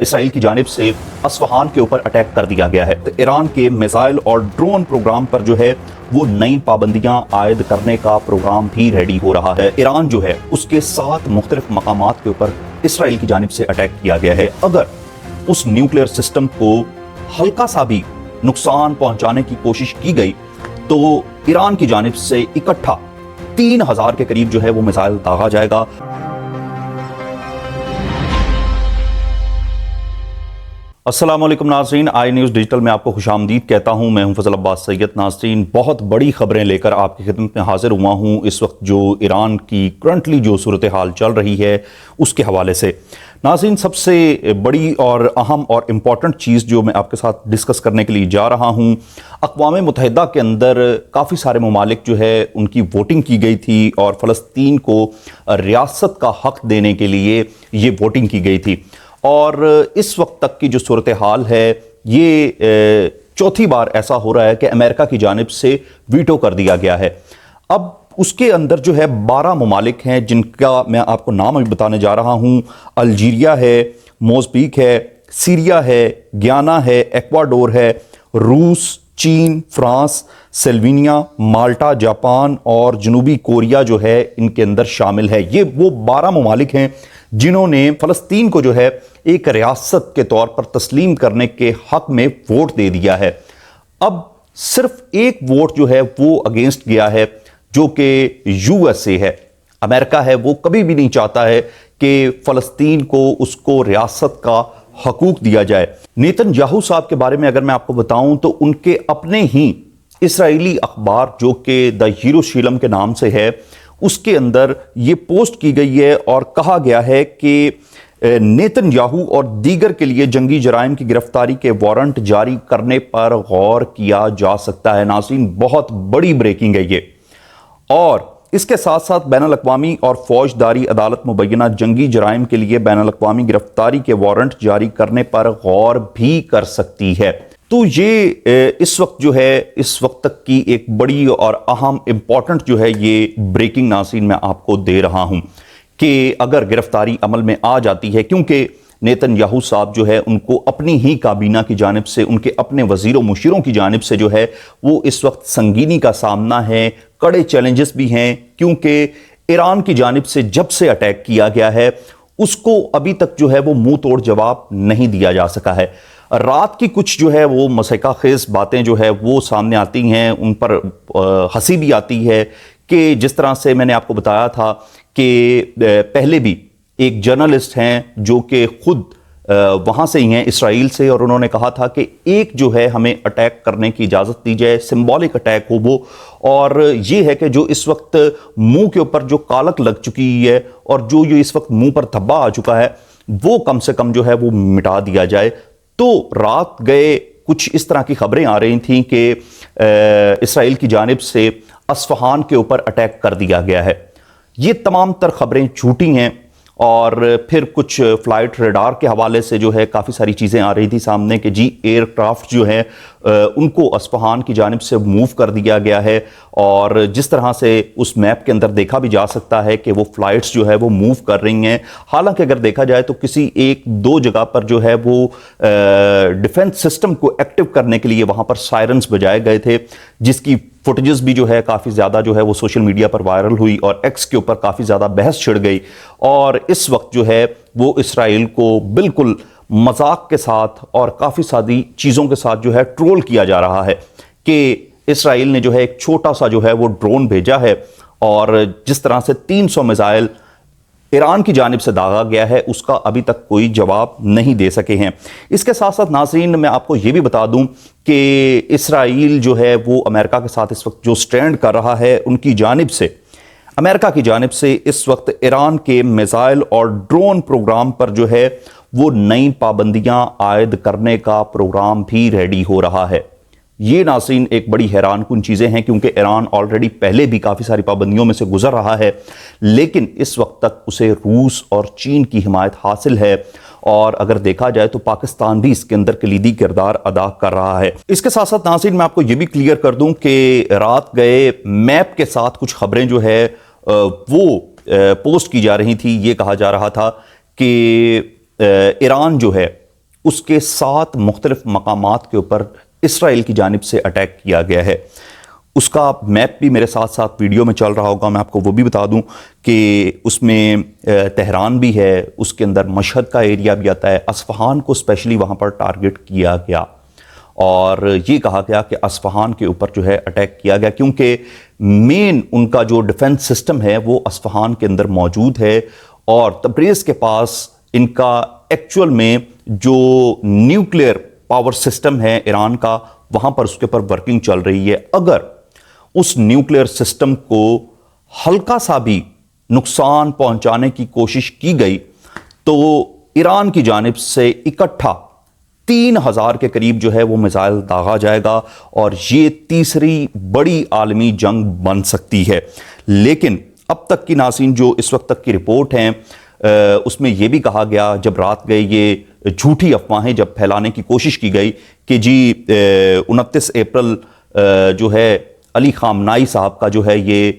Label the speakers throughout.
Speaker 1: اسرائیل کی جانب سے اصفہان کے اوپر اٹیک کر دیا گیا ہے، تو ایران کے میزائل اور ڈرون پروگرام پر جو ہے وہ نئی پابندیاں عائد کرنے کا پروگرام بھی ریڈی ہو رہا ہے۔ ایران جو ہے اس کے 7 مختلف مقامات کے اوپر اسرائیل کی جانب سے اٹیک کیا گیا ہے۔ اگر اس نیوکلیئر سسٹم کو ہلکا سا بھی نقصان پہنچانے کی کوشش کی گئی تو ایران کی جانب سے اکٹھا 3000 کے قریب جو ہے وہ میزائل داغا جائے گا۔ السلام علیکم ناظرین، آئی نیوز ڈیجیٹل میں آپ کو خوش آمدید کہتا ہوں۔ میں ہوں فضل عباس سید۔ ناظرین، بہت بڑی خبریں لے کر آپ کی خدمت میں حاضر ہوا ہوں اس وقت جو ایران کی کرنٹلی جو صورتحال چل رہی ہے اس کے حوالے سے۔ ناظرین، سب سے بڑی اور اہم اور امپورٹنٹ چیز جو میں آپ کے ساتھ ڈسکس کرنے کے لیے جا رہا ہوں، اقوام متحدہ کے اندر کافی سارے ممالک جو ہے ان کی ووٹنگ کی گئی تھی اور فلسطین کو ریاست کا حق دینے کے لیے یہ ووٹنگ کی گئی تھی، اور اس وقت تک کی جو صورتحال ہے یہ چوتھی بار ایسا ہو رہا ہے کہ امریکہ کی جانب سے ویٹو کر دیا گیا ہے۔ اب اس کے اندر جو ہے 12 ممالک ہیں جن کا میں آپ کو نام ابھی بتانے جا رہا ہوں۔ الجیریا ہے، موزمبیق ہے، سیریا ہے، گیانا ہے، ایکواڈور ہے، روس، چین، فرانس، سلوینیا، مالٹا، جاپان اور جنوبی کوریا جو ہے ان کے اندر شامل ہے۔ یہ وہ 12 ممالک ہیں جنہوں نے فلسطین کو جو ہے ایک ریاست کے طور پر تسلیم کرنے کے حق میں ووٹ دے دیا ہے۔ اب صرف ایک ووٹ جو ہے وہ اگینسٹ گیا ہے جو کہ یو ایس اے ہے، امریکہ ہے۔ وہ کبھی بھی نہیں چاہتا ہے کہ فلسطین کو اس کو ریاست کا حقوق دیا جائے۔ نیتن یاہو صاحب کے بارے میں اگر میں آپ کو بتاؤں تو ان کے اپنے ہی اسرائیلی اخبار جو کہ دا یروشلم کے نام سے ہے، اس کے اندر یہ پوسٹ کی گئی ہے اور کہا گیا ہے کہ نیتن یاہو اور دیگر کے لیے جنگی جرائم کی گرفتاری کے وارنٹ جاری کرنے پر غور کیا جا سکتا ہے۔ ناظرین، بہت بڑی بریکنگ ہے یہ، اور اس کے ساتھ ساتھ بین الاقوامی اور فوجداری عدالت مبینہ جنگی جرائم کے لیے بین الاقوامی گرفتاری کے وارنٹ جاری کرنے پر غور بھی کر سکتی ہے۔ تو یہ اس وقت جو ہے اس وقت تک کی ایک بڑی اور اہم امپورٹنٹ جو ہے یہ بریکنگ ناظرین میں آپ کو دے رہا ہوں کہ اگر گرفتاری عمل میں آ جاتی ہے، کیونکہ نیتن یاہو صاحب جو ہے ان کو اپنی ہی کابینہ کی جانب سے، ان کے اپنے وزیر و مشیروں کی جانب سے جو ہے وہ اس وقت سنگینی کا سامنا ہے، کڑے چیلنجز بھی ہیں، کیونکہ ایران کی جانب سے جب سے اٹیک کیا گیا ہے اس کو ابھی تک جو ہے وہ منہ توڑ جواب نہیں دیا جا سکا ہے۔ رات کی کچھ جو ہے وہ مسئلہ خیز باتیں جو ہے وہ سامنے آتی ہیں، ان پر ہنسی بھی آتی ہے کہ جس طرح سے میں نے آپ کو بتایا تھا کہ پہلے بھی ایک جرنلسٹ ہیں جو کہ خود وہاں سے ہی ہیں، اسرائیل سے، اور انہوں نے کہا تھا کہ ایک جو ہے ہمیں اٹیک کرنے کی اجازت دی جائے، سمبولک اٹیک ہو وہ، اور یہ ہے کہ جو اس وقت منہ کے اوپر جو کالک لگ چکی ہے اور جو اس وقت منہ پر دھبا آ چکا ہے وہ کم سے کم جو ہے وہ مٹا دیا جائے۔ تو رات گئے کچھ اس طرح کی خبریں آ رہی تھیں کہ اسرائیل کی جانب سے اصفہان کے اوپر اٹیک کر دیا گیا ہے۔ یہ تمام تر خبریں جھوٹی ہیں، اور پھر کچھ فلائٹ ریڈار کے حوالے سے جو ہے کافی ساری چیزیں آ رہی تھی سامنے کہ جی ایئر کرافٹ جو ہیں ان کو اصفہان کی جانب سے موو کر دیا گیا ہے، اور جس طرح سے اس میپ کے اندر دیکھا بھی جا سکتا ہے کہ وہ فلائٹس جو ہے وہ موو کر رہی ہیں۔ حالانکہ اگر دیکھا جائے تو کسی 1-2 جگہ پر جو ہے وہ ڈیفنس سسٹم کو ایکٹیو کرنے کے لیے وہاں پر سائرنز بجائے گئے تھے، جس کی فوٹیجز بھی جو ہے کافی زیادہ جو ہے وہ سوشل میڈیا پر وائرل ہوئی اور ایکس کے اوپر کافی زیادہ بحث چھڑ گئی، اور اس وقت جو ہے وہ اسرائیل کو بالکل مذاق کے ساتھ اور کافی ساری چیزوں کے ساتھ جو ہے ٹرول کیا جا رہا ہے کہ اسرائیل نے جو ہے ایک چھوٹا سا جو ہے وہ ڈرون بھیجا ہے، اور جس طرح سے 300 میزائل ایران کی جانب سے داغا گیا ہے اس کا ابھی تک کوئی جواب نہیں دے سکے ہیں۔ اس کے ساتھ ساتھ ناظرین میں آپ کو یہ بھی بتا دوں کہ اسرائیل جو ہے وہ امریکہ کے ساتھ اس وقت جو سٹینڈ کر رہا ہے، ان کی جانب سے امریکہ کی جانب سے اس وقت ایران کے میزائل اور ڈرون پروگرام پر جو ہے وہ نئی پابندیاں عائد کرنے کا پروگرام بھی ریڈی ہو رہا ہے۔ یہ ناظرین ایک بڑی حیران کن چیزیں ہیں، کیونکہ ایران آلریڈی پہلے بھی کافی ساری پابندیوں میں سے گزر رہا ہے، لیکن اس وقت تک اسے روس اور چین کی حمایت حاصل ہے، اور اگر دیکھا جائے تو پاکستان بھی اس کے اندر کلیدی کردار ادا کر رہا ہے۔ اس کے ساتھ ساتھ ناظرین میں آپ کو یہ بھی کلیئر کر دوں کہ رات گئے میپ کے ساتھ کچھ خبریں جو ہے وہ پوسٹ کی جا رہی تھی۔ یہ کہا جا رہا تھا کہ ایران جو ہے اس کے 7 مختلف مقامات کے اوپر اسرائیل کی جانب سے اٹیک کیا گیا ہے۔ اس کا میپ بھی میرے ساتھ ساتھ ویڈیو میں چل رہا ہوگا، میں آپ کو وہ بھی بتا دوں کہ اس میں تہران بھی ہے، اس کے اندر مشہد کا ایریا بھی آتا ہے، اصفہان کو اسپیشلی وہاں پر ٹارگٹ کیا گیا اور یہ کہا گیا کہ اصفہان کے اوپر جو ہے اٹیک کیا گیا کیونکہ مین ان کا جو ڈیفنس سسٹم ہے وہ اصفہان کے اندر موجود ہے اور تبریز کے پاس ان کا ایکچول میں جو نیوکلیئر پاور سسٹم ہے ایران کا، وہاں پر اس کے اوپر ورکنگ چل رہی ہے۔ اگر اس نیوکلیئر سسٹم کو ہلکا سا بھی نقصان پہنچانے کی کوشش کی گئی تو ایران کی جانب سے اکٹھا 3000 کے قریب جو ہے وہ میزائل داغا جائے گا اور یہ تیسری بڑی عالمی جنگ بن سکتی ہے۔ لیکن اب تک کی ناظرین جو اس وقت تک کی رپورٹ ہیں اس میں یہ بھی کہا گیا جب رات گئے یہ جھوٹی افواہیں جب پھیلانے کی کوشش کی گئی کہ جی 29 اپریل جو ہے علی خامنائی صاحب کا جو ہے یہ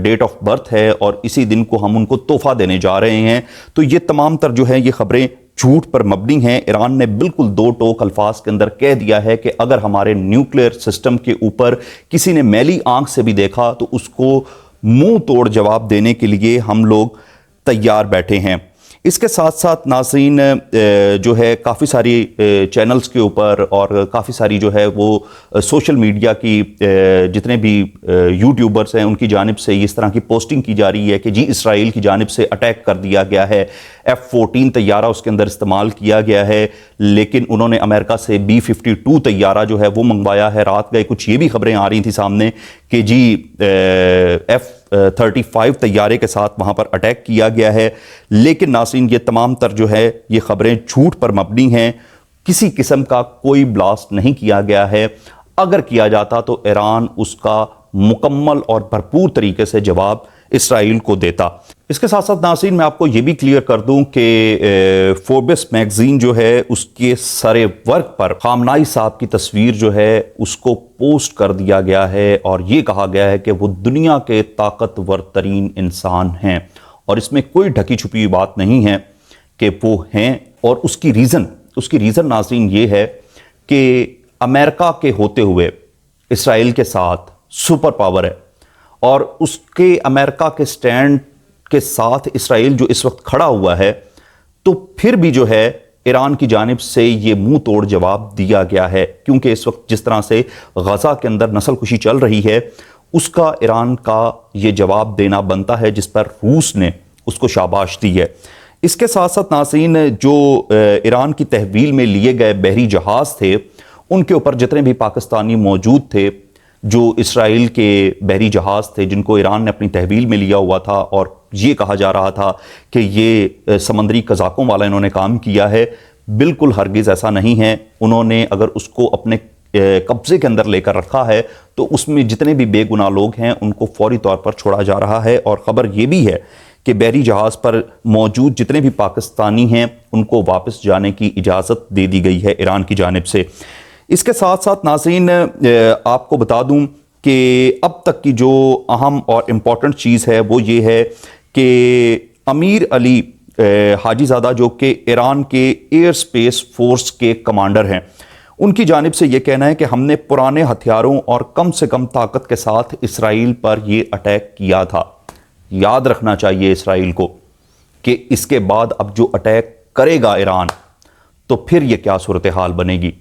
Speaker 1: ڈیٹ آف برتھ ہے اور اسی دن کو ہم ان کو تحفہ دینے جا رہے ہیں، تو یہ تمام تر جو ہے یہ خبریں جھوٹ پر مبنی ہیں۔ ایران نے بالکل دو ٹوک الفاظ کے اندر کہہ دیا ہے کہ اگر ہمارے نیوکلیئر سسٹم کے اوپر کسی نے میلی آنکھ سے بھی دیکھا تو اس کو منہ توڑ جواب دینے کے لیے ہم لوگ تیار بیٹھے ہیں۔ اس کے ساتھ ساتھ ناظرین جو ہے کافی ساری چینلز کے اوپر اور کافی ساری جو ہے وہ سوشل میڈیا کی جتنے بھی یوٹیوبرز ہیں ان کی جانب سے اس طرح کی پوسٹنگ کی جا رہی ہے کہ جی اسرائیل کی جانب سے اٹیک کر دیا گیا ہے، F-14 طیارہ اس کے اندر استعمال کیا گیا ہے، لیکن انہوں نے امریکہ سے B-52 طیارہ جو ہے وہ منگوایا ہے۔ رات گئے کچھ یہ بھی خبریں آ رہی تھیں سامنے کہ جی F-35 طیارے کے ساتھ وہاں پر اٹیک کیا گیا ہے، لیکن ناظرین یہ تمام تر جو ہے یہ خبریں جھوٹ پر مبنی ہیں۔ کسی قسم کا کوئی بلاسٹ نہیں کیا گیا ہے، اگر کیا جاتا تو ایران اس کا مکمل اور بھرپور طریقے سے جواب اسرائیل کو دیتا۔ اس کے ساتھ ساتھ ناظرین میں آپ کو یہ بھی کلیئر کر دوں کہ فوربس میگزین جو ہے اس کے سر ورق پر خامنائی صاحب کی تصویر جو ہے اس کو پوسٹ کر دیا گیا ہے اور یہ کہا گیا ہے کہ وہ دنیا کے طاقتور ترین انسان ہیں، اور اس میں کوئی ڈھکی چھپی بات نہیں ہے کہ وہ ہیں۔ اور اس کی ریزن ناظرین یہ ہے کہ امریکہ کے ہوتے ہوئے اسرائیل کے ساتھ سپر پاور ہے اور اس کے امریکہ کے سٹینڈ کے ساتھ اسرائیل جو اس وقت کھڑا ہوا ہے، تو پھر بھی جو ہے ایران کی جانب سے یہ منہ توڑ جواب دیا گیا ہے کیونکہ اس وقت جس طرح سے غزہ کے اندر نسل کشی چل رہی ہے اس کا ایران کا یہ جواب دینا بنتا ہے، جس پر روس نے اس کو شاباش دی ہے۔ اس کے ساتھ ساتھ ناظرین جو ایران کی تحویل میں لیے گئے بحری جہاز تھے ان کے اوپر جتنے بھی پاکستانی موجود تھے، جو اسرائیل کے بحری جہاز تھے جن کو ایران نے اپنی تحویل میں لیا ہوا تھا اور یہ کہا جا رہا تھا کہ یہ سمندری قزاقوں والا انہوں نے کام کیا ہے، بالکل ہرگز ایسا نہیں ہے۔ انہوں نے اگر اس کو اپنے قبضے کے اندر لے کر رکھا ہے تو اس میں جتنے بھی بے گناہ لوگ ہیں ان کو فوری طور پر چھوڑا جا رہا ہے، اور خبر یہ بھی ہے کہ بحری جہاز پر موجود جتنے بھی پاکستانی ہیں ان کو واپس جانے کی اجازت دے دی گئی ہے ایران کی جانب سے۔ اس کے ساتھ ساتھ ناظرین آپ کو بتا دوں کہ اب تک کی جو اہم اور امپورٹنٹ چیز ہے وہ یہ ہے کہ امیر علی حاجی زادہ جو کہ ایران کے ایئر سپیس فورس کے کمانڈر ہیں، ان کی جانب سے یہ کہنا ہے کہ ہم نے پرانے ہتھیاروں اور کم سے کم طاقت کے ساتھ اسرائیل پر یہ اٹیک کیا تھا۔ یاد رکھنا چاہیے اسرائیل کو کہ اس کے بعد اب جو اٹیک کرے گا ایران تو پھر یہ کیا صورتحال بنے گی۔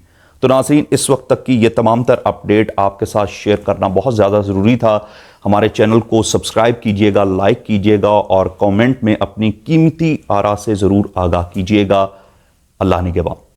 Speaker 1: تو ناظرین اس وقت تک کی یہ تمام تر اپڈیٹ آپ کے ساتھ شیئر کرنا بہت زیادہ ضروری تھا۔ ہمارے چینل کو سبسکرائب کیجئے گا، لائک کیجئے گا اور کامنٹ میں اپنی قیمتی آراء سے ضرور آگاہ کیجئے گا۔ اللہ نگہباں۔